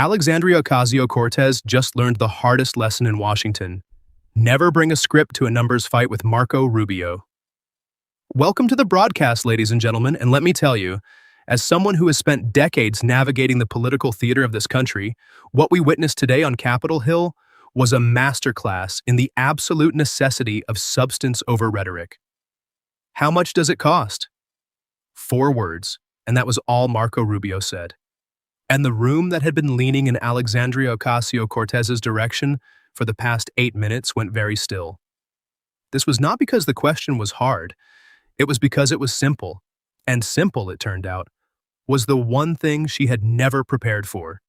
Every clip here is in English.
Alexandria Ocasio-Cortez just learned the hardest lesson in Washington. Never bring a script to a numbers fight with Marco Rubio. Welcome to the broadcast, ladies and gentlemen, and let me tell you, as someone who has spent decades navigating the political theater of this country, what we witnessed today on Capitol Hill was a masterclass in the absolute necessity of substance over rhetoric. How much does it cost? 4 words, and that was all Marco Rubio said. And the room that had been leaning in Alexandria Ocasio-Cortez's direction for the past 8 minutes went very still. This was not because the question was hard. It was because it was simple. And simple, it turned out, was the one thing she had never prepared for.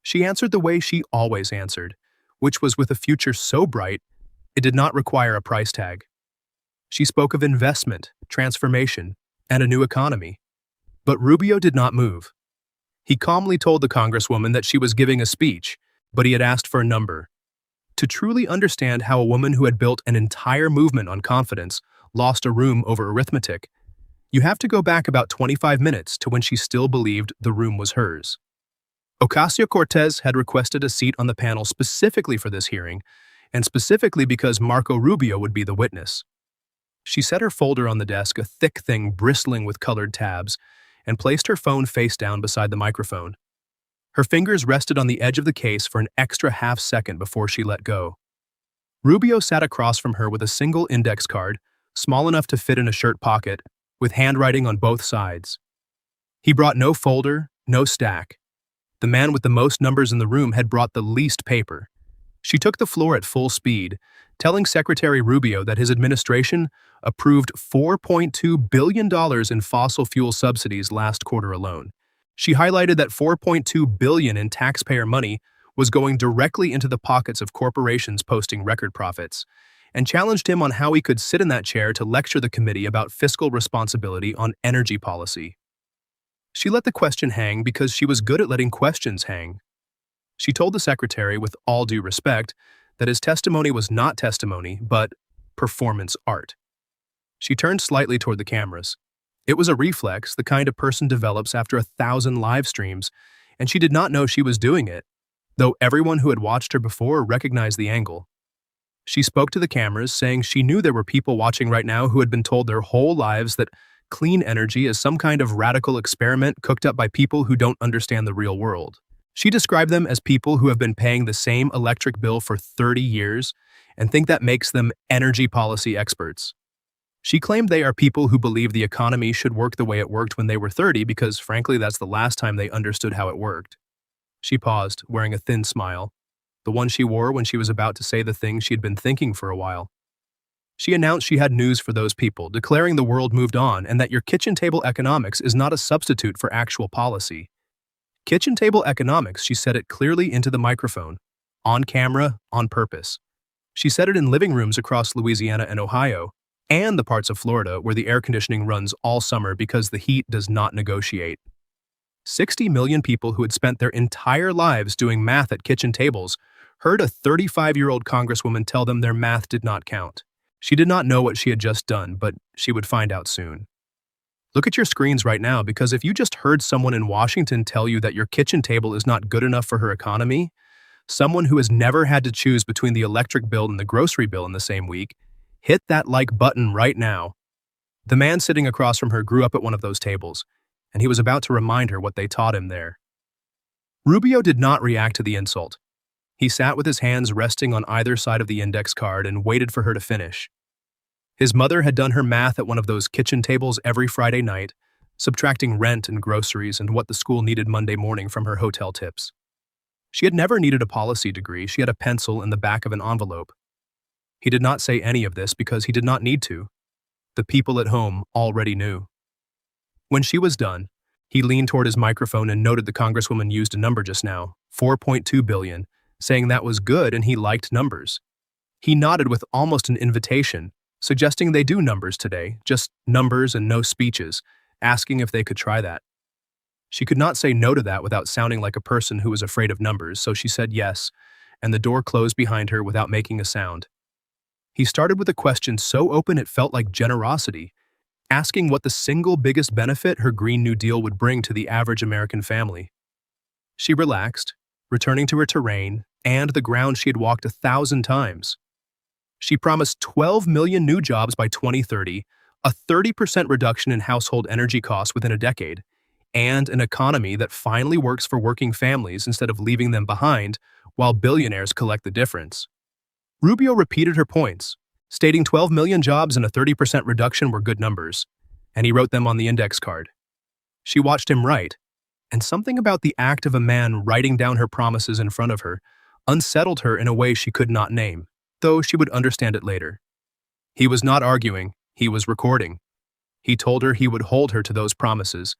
She answered the way she always answered, which was with a future so bright, it did not require a price tag. She spoke of investment, transformation, and a new economy. But Rubio did not move. He calmly told the Congresswoman that she was giving a speech, but he had asked for a number. To truly understand how a woman who had built an entire movement on confidence lost a room over arithmetic, you have to go back about 25 minutes to when she still believed the room was hers. Ocasio-Cortez had requested a seat on the panel specifically for this hearing, and specifically because Marco Rubio would be the witness. She set her folder on the desk, a thick thing bristling with colored tabs, and placed her phone face down beside the microphone. Her fingers rested on the edge of the case for an extra half second before she let go. Rubio sat across from her with a single index card, small enough to fit in a shirt pocket, with handwriting on both sides. He brought no folder, no stack. The man with the most numbers in the room had brought the least paper. She took the floor at full speed, telling Secretary Rubio that his administration approved $4.2 billion in fossil fuel subsidies last quarter alone. She highlighted that $4.2 billion in taxpayer money was going directly into the pockets of corporations posting record profits, and challenged him on how he could sit in that chair to lecture the committee about fiscal responsibility on energy policy. She let the question hang because she was good at letting questions hang. She told the secretary, with all due respect, that his testimony was not testimony, but performance art. She turned slightly toward the cameras. It was a reflex, the kind a person develops after 1,000 live streams, and she did not know she was doing it, though everyone who had watched her before recognized the angle. She spoke to the cameras, saying she knew there were people watching right now who had been told their whole lives that clean energy is some kind of radical experiment cooked up by people who don't understand the real world. She described them as people who have been paying the same electric bill for 30 years and think that makes them energy policy experts. She claimed they are people who believe the economy should work the way it worked when they were 30 because, frankly, that's the last time they understood how it worked. She paused, wearing a thin smile, the one she wore when she was about to say the thing she had been thinking for a while. She announced she had news for those people, declaring the world moved on and that your kitchen table economics is not a substitute for actual policy. Kitchen table economics, she said it clearly into the microphone, on camera, on purpose. She said it in living rooms across Louisiana and Ohio, and the parts of Florida where the air conditioning runs all summer because the heat does not negotiate. 60 million people who had spent their entire lives doing math at kitchen tables heard a 35-year-old congresswoman tell them their math did not count. She did not know what she had just done, but she would find out soon. Look at your screens right now, because if you just heard someone in Washington tell you that your kitchen table is not good enough for her economy, someone who has never had to choose between the electric bill and the grocery bill in the same week, hit that like button right now. The man sitting across from her grew up at one of those tables, and he was about to remind her what they taught him there. Rubio did not react to the insult. He sat with his hands resting on either side of the index card and waited for her to finish. His mother had done her math at one of those kitchen tables every Friday night, subtracting rent and groceries and what the school needed Monday morning from her hotel tips. She had never needed a policy degree. She had a pencil in the back of an envelope. He did not say any of this because he did not need to. The people at home already knew. When she was done, he leaned toward his microphone and noted the congresswoman used a number just now, $4.2 billion, saying that was good and he liked numbers. He nodded with almost an invitation, suggesting they do numbers today, just numbers and no speeches, asking if they could try that. She could not say no to that without sounding like a person who was afraid of numbers, so she said yes, and the door closed behind her without making a sound. He started with a question so open it felt like generosity, asking what the single biggest benefit her Green New Deal would bring to the average American family. She relaxed, returning to her terrain and the ground she had walked 1,000 times. She promised 12 million new jobs by 2030, a 30% reduction in household energy costs within a decade, and an economy that finally works for working families instead of leaving them behind while billionaires collect the difference. Rubio repeated her points, stating 12 million jobs and a 30% reduction were good numbers, and he wrote them on the index card. She watched him write, and something about the act of a man writing down her promises in front of her unsettled her in a way she could not name, though she would understand it later. He was not arguing, he was recording. He told her he would hold her to those promises,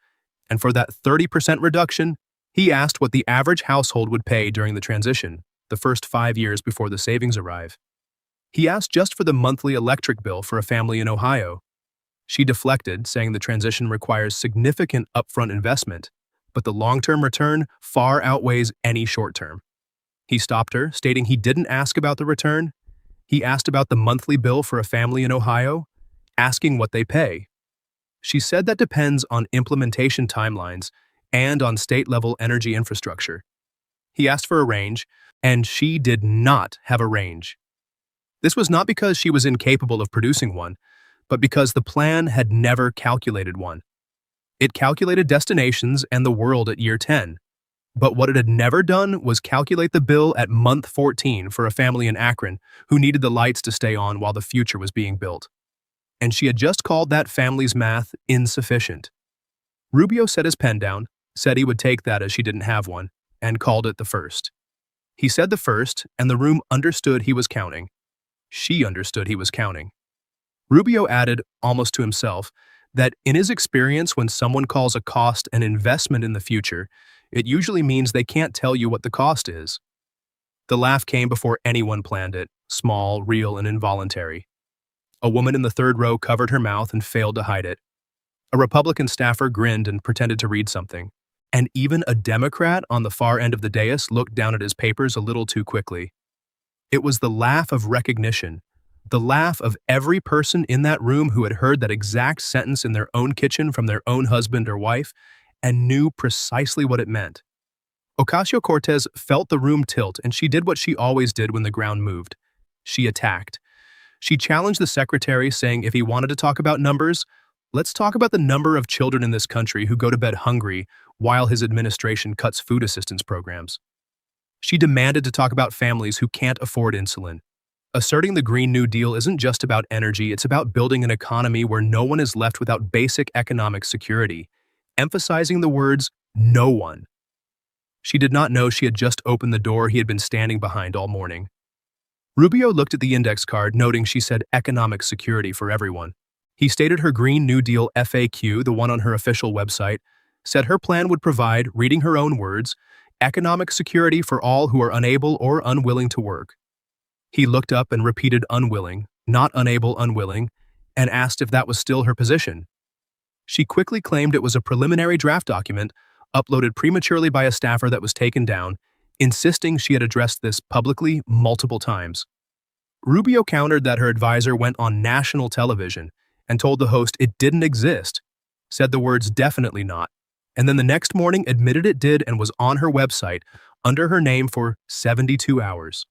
and for that 30% reduction, he asked what the average household would pay during the transition, the first 5 years before the savings arrive. He asked just for the monthly electric bill for a family in Ohio. She deflected, saying the transition requires significant upfront investment, but the long-term return far outweighs any short-term. He stopped her, stating he didn't ask about the return. He asked about the monthly bill for a family in Ohio, asking what they pay. She said that depends on implementation timelines and on state-level energy infrastructure. He asked for a range, and she did not have a range. This was not because she was incapable of producing one, but because the plan had never calculated one. It calculated destinations and the world at year 10. But what it had never done was calculate the bill at month 14 for a family in Akron who needed the lights to stay on while the future was being built. And she had just called that family's math insufficient. Rubio set his pen down, said he would take that as she didn't have one, and called it the first. He said the first, and the room understood he was counting. She understood he was counting. Rubio added, almost to himself, that in his experience when someone calls a cost an investment in the future, it usually means they can't tell you what the cost is. The laugh came before anyone planned it, small, real, and involuntary. A woman in the third row covered her mouth and failed to hide it. A Republican staffer grinned and pretended to read something. And even a Democrat on the far end of the dais looked down at his papers a little too quickly. It was the laugh of recognition, the laugh of every person in that room who had heard that exact sentence in their own kitchen from their own husband or wife and knew precisely what it meant. Ocasio-Cortez felt the room tilt, and she did what she always did when the ground moved. She attacked. She challenged the secretary, saying if he wanted to talk about numbers, let's talk about the number of children in this country who go to bed hungry while his administration cuts food assistance programs. She demanded to talk about families who can't afford insulin. Asserting the Green New Deal isn't just about energy, it's about building an economy where no one is left without basic economic security, emphasizing the words, no one. She did not know she had just opened the door he had been standing behind all morning. Rubio looked at the index card, noting she said economic security for everyone. He stated her Green New Deal FAQ, the one on her official website, said her plan would provide, reading her own words, economic security for all who are unable or unwilling to work. He looked up and repeated unwilling, not unable, unwilling, and asked if that was still her position. She quickly claimed it was a preliminary draft document uploaded prematurely by a staffer that was taken down, insisting she had addressed this publicly multiple times. Rubio countered that her advisor went on national television and told the host it didn't exist, said the words definitely not, and then the next morning admitted it did and was on her website under her name for 72 hours.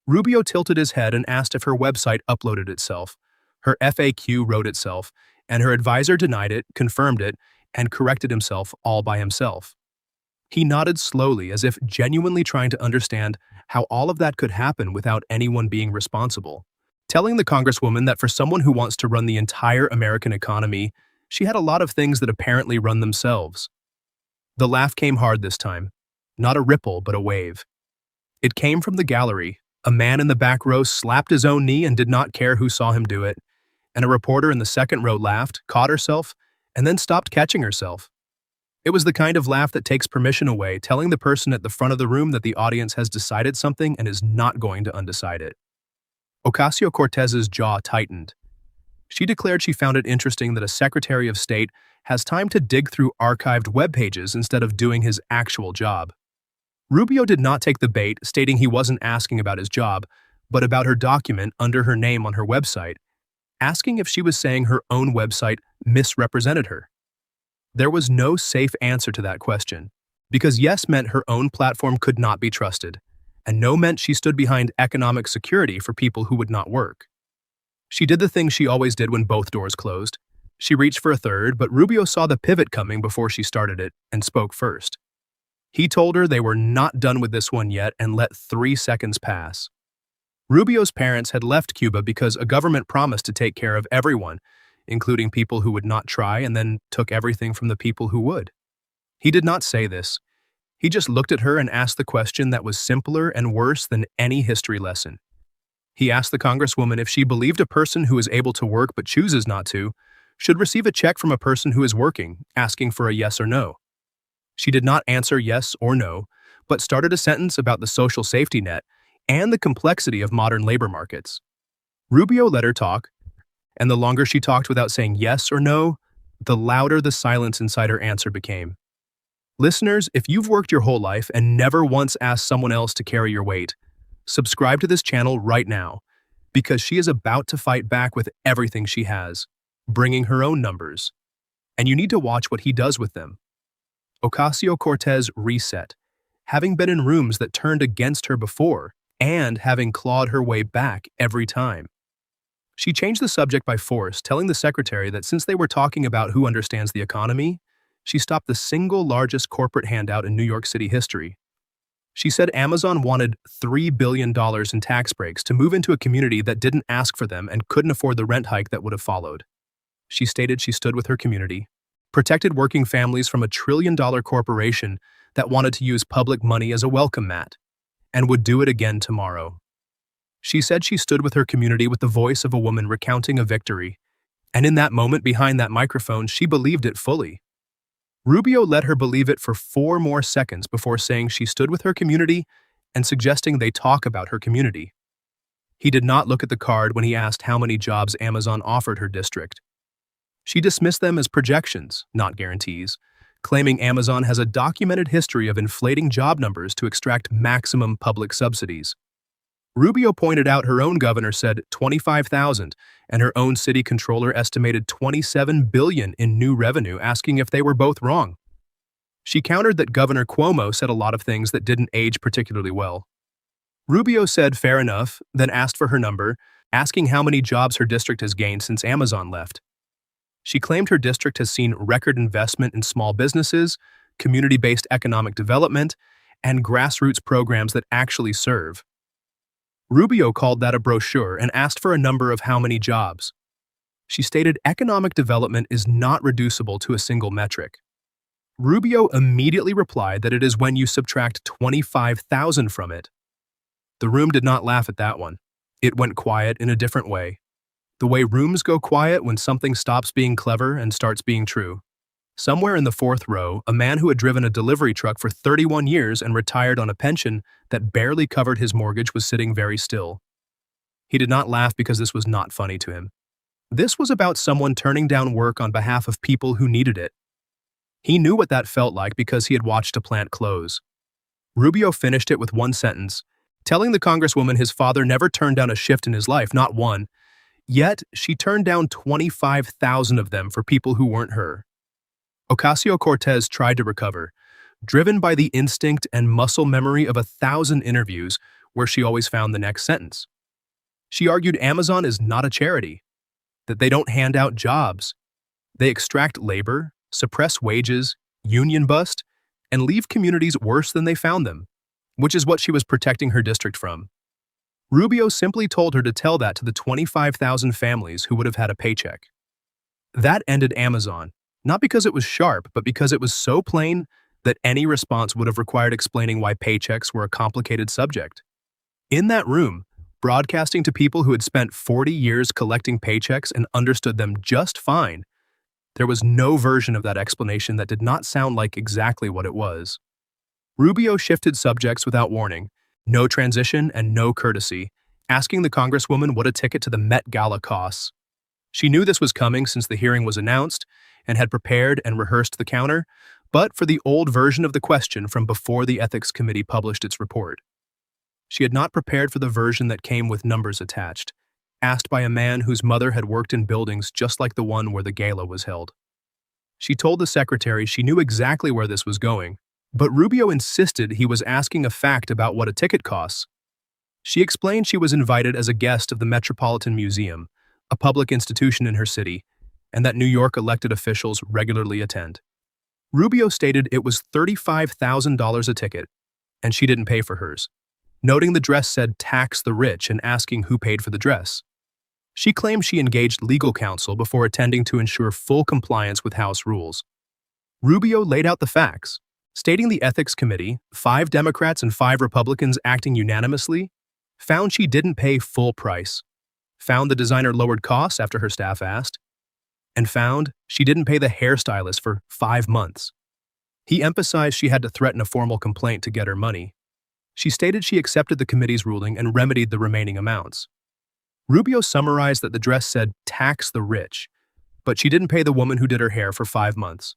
Rubio tilted his head and asked if her website uploaded itself. Her FAQ wrote itself, and her advisor denied it, confirmed it, and corrected himself all by himself. He nodded slowly as if genuinely trying to understand how all of that could happen without anyone being responsible, telling the congresswoman that for someone who wants to run the entire American economy, she had a lot of things that apparently run themselves. The laugh came hard this time, not a ripple but a wave. It came from the gallery. A man in the back row slapped his own knee and did not care who saw him do it, and a reporter in the second row laughed, caught herself, and then stopped catching herself. It was the kind of laugh that takes permission away, telling the person at the front of the room that the audience has decided something and is not going to undecide it. Ocasio-Cortez's jaw tightened. She declared she found it interesting that a Secretary of State has time to dig through archived web pages instead of doing his actual job. Rubio did not take the bait, stating he wasn't asking about his job, but about her document under her name on her website, asking if she was saying her own website misrepresented her. There was no safe answer to that question. Because yes meant her own platform could not be trusted, and no meant she stood behind economic security for people who would not work. She did the thing she always did when both doors closed. She reached for a third, but Rubio saw the pivot coming before she started it and spoke first. He told her they were not done with this one yet and let 3 seconds pass. Rubio's parents had left Cuba because a government promised to take care of everyone, including people who would not try, and then took everything from the people who would. He did not say this. He just looked at her and asked the question that was simpler and worse than any history lesson. He asked the Congresswoman if she believed a person who is able to work but chooses not to should receive a check from a person who is working, asking for a yes or no. She did not answer yes or no, but started a sentence about the social safety net and the complexity of modern labor markets. Rubio let her talk, and the longer she talked without saying yes or no, the louder the silence inside her answer became. Listeners, if you've worked your whole life and never once asked someone else to carry your weight, subscribe to this channel right now, because she is about to fight back with everything she has, bringing her own numbers. And you need to watch what he does with them. Ocasio-Cortez reset, having been in rooms that turned against her before, and having clawed her way back every time. She changed the subject by force, telling the secretary that since they were talking about who understands the economy, she stopped the single largest corporate handout in New York City history. She said Amazon wanted $3 billion in tax breaks to move into a community that didn't ask for them and couldn't afford the rent hike that would have followed. She stated she stood with her community, protected working families from a trillion-dollar corporation that wanted to use public money as a welcome mat, and would do it again tomorrow. She said she stood with her community with the voice of a woman recounting a victory, and in that moment behind that microphone, she believed it fully. Rubio let her believe it for 4 more seconds before saying she stood with her community and suggesting they talk about her community. He did not look at the card when he asked how many jobs Amazon offered her district. She dismissed them as projections, not guarantees, claiming Amazon has a documented history of inflating job numbers to extract maximum public subsidies. Rubio pointed out her own governor said 25,000, and her own city controller estimated $27 billion in new revenue, asking if they were both wrong. She countered that Governor Cuomo said a lot of things that didn't age particularly well. Rubio said fair enough, then asked for her number, asking how many jobs her district has gained since Amazon left. She claimed her district has seen record investment in small businesses, community-based economic development, and grassroots programs that actually serve. Rubio called that a brochure and asked for a number of how many jobs. She stated economic development is not reducible to a single metric. Rubio immediately replied that it is when you subtract 25,000 from it. The room did not laugh at that one. It went quiet in a different way. The way rooms go quiet when something stops being clever and starts being true. Somewhere in the 4th row, a man who had driven a delivery truck for 31 years and retired on a pension that barely covered his mortgage was sitting very still. He did not laugh because this was not funny to him. This was about someone turning down work on behalf of people who needed it. He knew what that felt like because he had watched a plant close. Rubio finished it with one sentence, telling the Congresswoman his father never turned down a shift in his life, not one. Yet, she turned down 25,000 of them for people who weren't her. Ocasio-Cortez tried to recover, driven by the instinct and muscle memory of 1,000 interviews where she always found the next sentence. She argued Amazon is not a charity, that they don't hand out jobs. They extract labor, suppress wages, union bust, and leave communities worse than they found them, which is what she was protecting her district from. Rubio simply told her to tell that to the 25,000 families who would have had a paycheck. That ended Amazon. Not because it was sharp, but because it was so plain that any response would have required explaining why paychecks were a complicated subject. In that room, broadcasting to people who had spent 40 years collecting paychecks and understood them just fine, there was no version of that explanation that did not sound like exactly what it was. Rubio shifted subjects without warning, no transition and no courtesy, asking the Congresswoman what a ticket to the Met Gala costs. She knew this was coming since the hearing was announced and had prepared and rehearsed the counter, but for the old version of the question from before the Ethics Committee published its report. She had not prepared for the version that came with numbers attached, asked by a man whose mother had worked in buildings just like the one where the gala was held. She told the secretary she knew exactly where this was going, But Rubio insisted he was asking a fact about what a ticket costs. She explained she was invited as a guest of the Metropolitan Museum, a public institution in her city, and that New York elected officials regularly attend. Rubio stated it was $35,000 a ticket, and she didn't pay for hers, noting the dress said "tax the rich" and asking who paid for the dress. She claimed she engaged legal counsel before attending to ensure full compliance with House rules. Rubio laid out the facts, stating the Ethics Committee, 5 Democrats and 5 Republicans acting unanimously, found she didn't pay full price, found the designer lowered costs after her staff asked, and found she didn't pay the hairstylist for 5 months. He emphasized she had to threaten a formal complaint to get her money. She stated she accepted the committee's ruling and remedied the remaining amounts. Rubio summarized that the dress said "tax the rich," but she didn't pay the woman who did her hair for 5 months.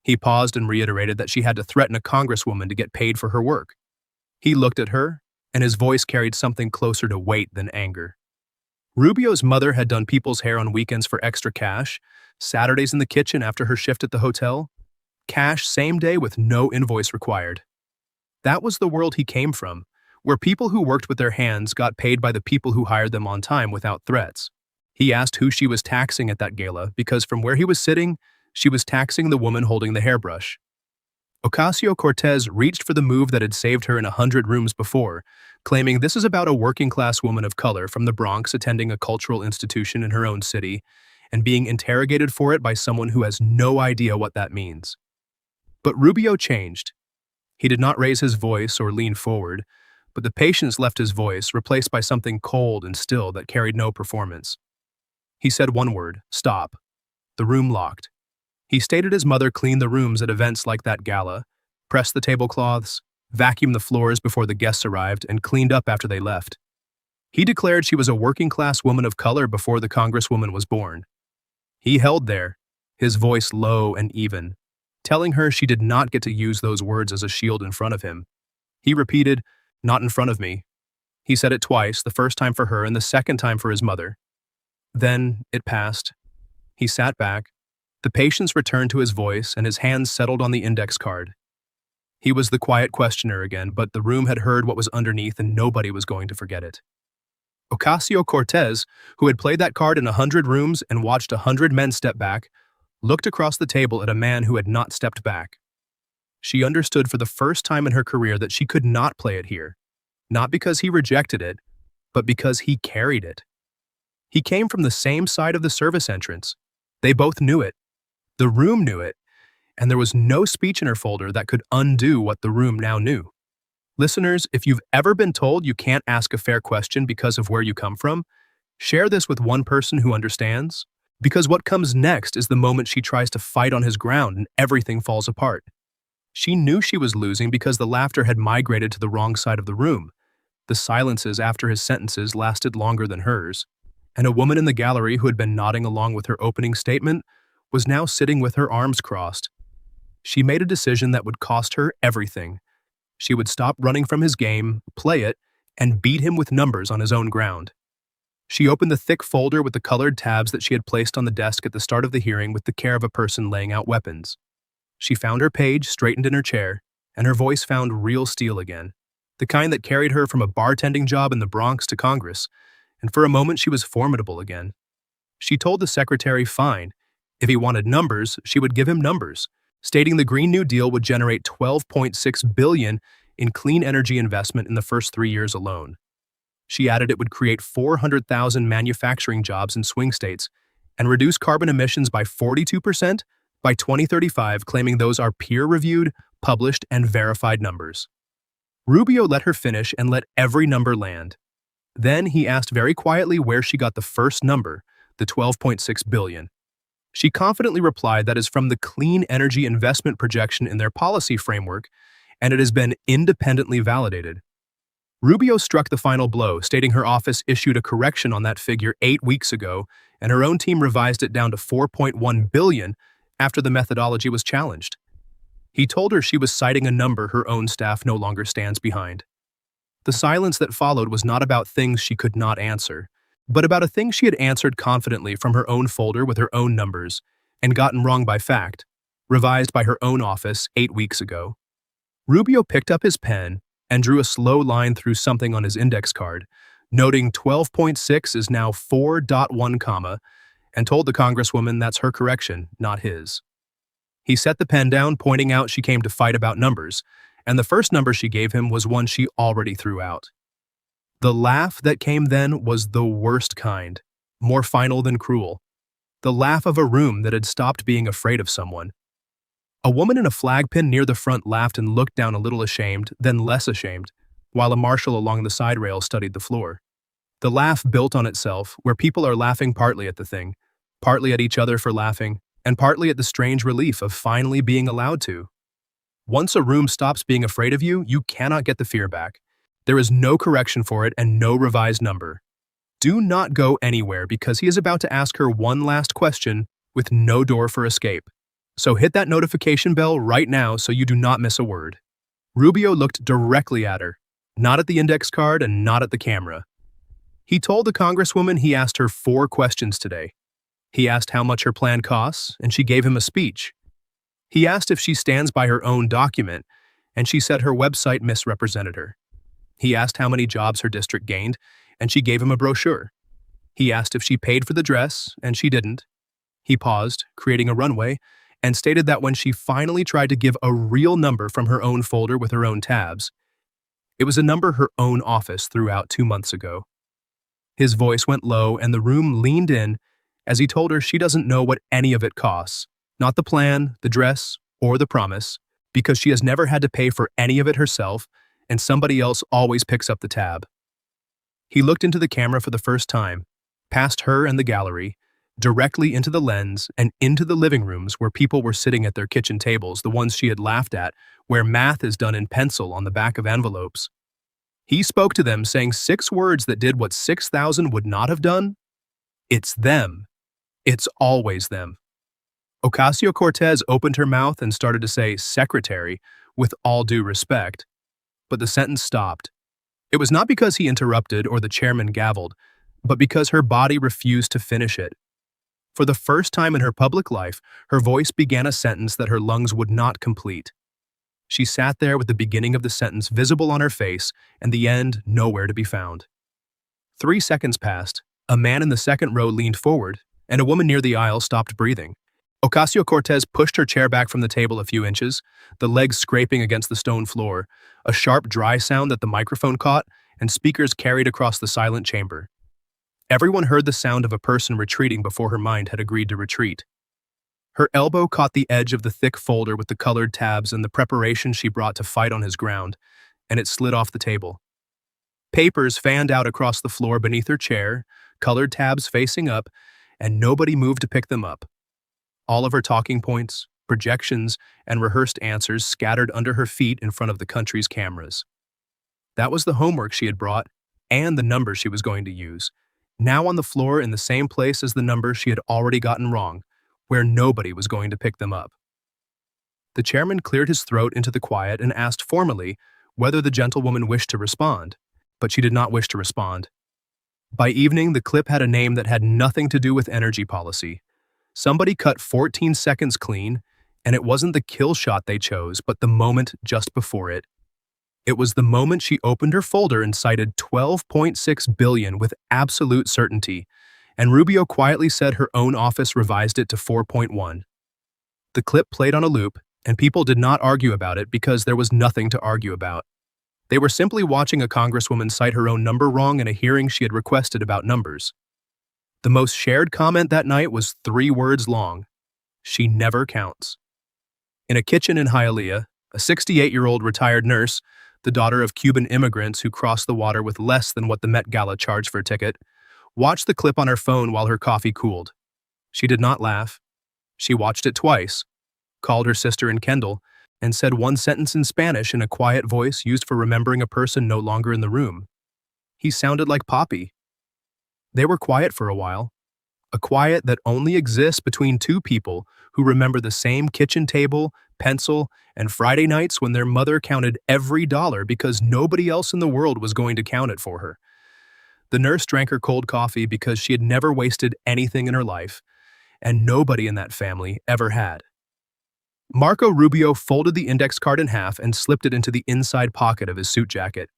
He paused and reiterated that she had to threaten a congresswoman to get paid for her work. He looked at her, and his voice carried something closer to weight than anger. Rubio's mother had done people's hair on weekends for extra cash, Saturdays in the kitchen after her shift at the hotel, cash same day with no invoice required. That was the world he came from, where people who worked with their hands got paid by the people who hired them on time without threats. He asked who she was taxing at that gala because from where he was sitting, she was taxing the woman holding the hairbrush. Ocasio-Cortez reached for the move that had saved her in 100 rooms before, claiming this is about a working-class woman of color from the Bronx attending a cultural institution in her own city and being interrogated for it by someone who has no idea what that means. But Rubio changed. He did not raise his voice or lean forward, but the patience left his voice, replaced by something cold and still that carried no performance. He said one word, "Stop." The room locked. He stated his mother cleaned the rooms at events like that gala, pressed the tablecloths, vacuumed the floors before the guests arrived, and cleaned up after they left. He declared she was a working-class woman of color before the congresswoman was born. He held there, his voice low and even, telling her she did not get to use those words as a shield in front of him. He repeated, "Not in front of me." He said it twice, the first time for her and the second time for his mother. Then it passed. He sat back. The patience returned to his voice and his hands settled on the index card. He was the quiet questioner again, but the room had heard what was underneath and nobody was going to forget it. Ocasio-Cortez, who had played that card in 100 rooms and watched 100 men step back, looked across the table at a man who had not stepped back. She understood for the first time in her career that she could not play it here, not because he rejected it, but because he carried it. He came from the same side of the service entrance. They both knew it. The room knew it, and there was no speech in her folder that could undo what the room now knew. Listeners, if you've ever been told you can't ask a fair question because of where you come from, share this with one person who understands, because what comes next is the moment she tries to fight on his ground and everything falls apart. She knew she was losing because the laughter had migrated to the wrong side of the room. The silences after his sentences lasted longer than hers, and a woman in the gallery who had been nodding along with her opening statement was now sitting with her arms crossed. She made a decision that would cost her everything. She would stop running from his game, play it, and beat him with numbers on his own ground. She opened the thick folder with the colored tabs that she had placed on the desk at the start of the hearing with the care of a person laying out weapons. She found her page, straightened in her chair, and her voice found real steel again, the kind that carried her from a bartending job in the Bronx to Congress, and for a moment she was formidable again. She told the secretary fine. If he wanted numbers, she would give him numbers, stating the Green New Deal would generate $12.6 billion in clean energy investment in the first 3 years alone. She added it would create 400,000 manufacturing jobs in swing states and reduce carbon emissions by 42% by 2035, claiming those are peer-reviewed, published, and verified numbers. Rubio let her finish and let every number land. Then he asked very quietly where she got the first number, the $12.6 billion. She confidently replied that is from the clean energy investment projection in their policy framework, and it has been independently validated. Rubio struck the final blow, stating her office issued a correction on that figure 8 weeks ago, and her own team revised it down to $4.1 billion after the methodology was challenged. He told her she was citing a number her own staff no longer stands behind. The silence that followed was not about things she could not answer, but about a thing she had answered confidently from her own folder with her own numbers and gotten wrong by fact, revised by her own office 8 weeks ago. Rubio picked up his pen and drew a slow line through something on his index card, noting 12.6 is now 4.1 comma, and told the congresswoman that's her correction, not his. He set the pen down, pointing out she came to fight about numbers, and the first number she gave him was one she already threw out. The laugh that came then was the worst kind, more final than cruel. The laugh of a room that had stopped being afraid of someone. A woman in a flag pin near the front laughed and looked down a little ashamed, then less ashamed, while a marshal along the side rail studied the floor. The laugh built on itself, where people are laughing partly at the thing, partly at each other for laughing, and partly at the strange relief of finally being allowed to. Once a room stops being afraid of you, you cannot get the fear back. There is no correction for it and no revised number. Do not go anywhere because he is about to ask her one last question with no door for escape. So hit that notification bell right now so you do not miss a word. Rubio looked directly at her, not at the index card and not at the camera. He told the congresswoman he asked her 4 questions today. He asked how much her plan costs, and she gave him a speech. He asked if she stands by her own document, and she said her website misrepresented her. He asked how many jobs her district gained, and she gave him a brochure. He asked if she paid for the dress, and she didn't. He paused, creating a runway, and stated that when she finally tried to give a real number from her own folder with her own tabs, it was a number her own office threw out 2 months ago. His voice went low, and the room leaned in as he told her she doesn't know what any of it costs, not the plan, the dress, or the promise, because she has never had to pay for any of it herself, and somebody else always picks up the tab. He looked into the camera for the first time, past her and the gallery, directly into the lens and into the living rooms where people were sitting at their kitchen tables, the ones she had laughed at, where math is done in pencil on the back of envelopes. He spoke to them, saying 6 words that did what 6,000 would not have done. It's them. It's always them. Ocasio-Cortez opened her mouth and started to say secretary with all due respect, but the sentence stopped. It was not because he interrupted or the chairman gavelled, but because her body refused to finish it. For the first time in her public life, her voice began a sentence that her lungs would not complete. She sat there with the beginning of the sentence visible on her face and the end nowhere to be found. 3 seconds passed, a man in the second row leaned forward, and a woman near the aisle stopped breathing. Ocasio-Cortez pushed her chair back from the table a few inches, the legs scraping against the stone floor, a sharp, dry sound that the microphone caught, and speakers carried across the silent chamber. Everyone heard the sound of a person retreating before her mind had agreed to retreat. Her elbow caught the edge of the thick folder with the colored tabs and the preparation she brought to fight on his ground, and it slid off the table. Papers fanned out across the floor beneath her chair, colored tabs facing up, and nobody moved to pick them up. All of her talking points, projections, and rehearsed answers scattered under her feet in front of the country's cameras. That was the homework she had brought, and the number she was going to use, now on the floor in the same place as the number she had already gotten wrong, where nobody was going to pick them up. The chairman cleared his throat into the quiet and asked formally whether the gentlewoman wished to respond, but she did not wish to respond. By evening, the clip had a name that had nothing to do with energy policy. Somebody cut 14 seconds clean, and it wasn't the kill shot they chose, but the moment just before it. It was the moment she opened her folder and cited 12.6 billion with absolute certainty, and Rubio quietly said her own office revised it to 4.1. The clip played on a loop, and people did not argue about it because there was nothing to argue about. They were simply watching a congresswoman cite her own number wrong in a hearing she had requested about numbers. The most shared comment that night was 3 words long. She never counts. In a kitchen in Hialeah, a 68-year-old retired nurse, the daughter of Cuban immigrants who crossed the water with less than what the Met Gala charged for a ticket, watched the clip on her phone while her coffee cooled. She did not laugh. She watched it twice, called her sister and Kendall, and said one sentence in Spanish in a quiet voice used for remembering a person no longer in the room. He sounded like Poppy. They were quiet for a while, a quiet that only exists between 2 people who remember the same kitchen table, pencil, and Friday nights when their mother counted every dollar because nobody else in the world was going to count it for her. The nurse drank her cold coffee because she had never wasted anything in her life, and nobody in that family ever had. Marco Rubio folded the index card in half and slipped it into the inside pocket of his suit jacket.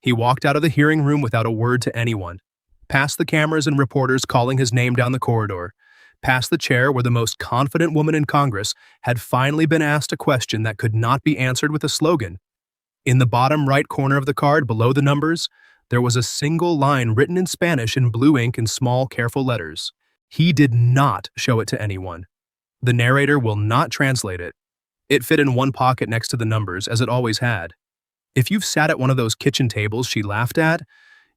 He walked out of the hearing room without a word to anyone, past the cameras and reporters calling his name down the corridor, past the chair where the most confident woman in Congress had finally been asked a question that could not be answered with a slogan. In the bottom right corner of the card, below the numbers, there was a single line written in Spanish in blue ink in small, careful letters. He did not show it to anyone. The narrator will not translate it. It fit in one pocket next to the numbers, as it always had. If you've sat at one of those kitchen tables she laughed at,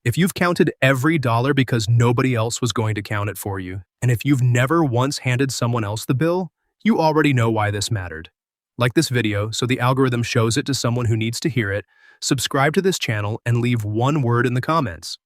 if you've counted every dollar because nobody else was going to count it for you, and if you've never once handed someone else the bill, you already know why this mattered. Like this video so the algorithm shows it to someone who needs to hear it, subscribe to this channel, and leave one word in the comments.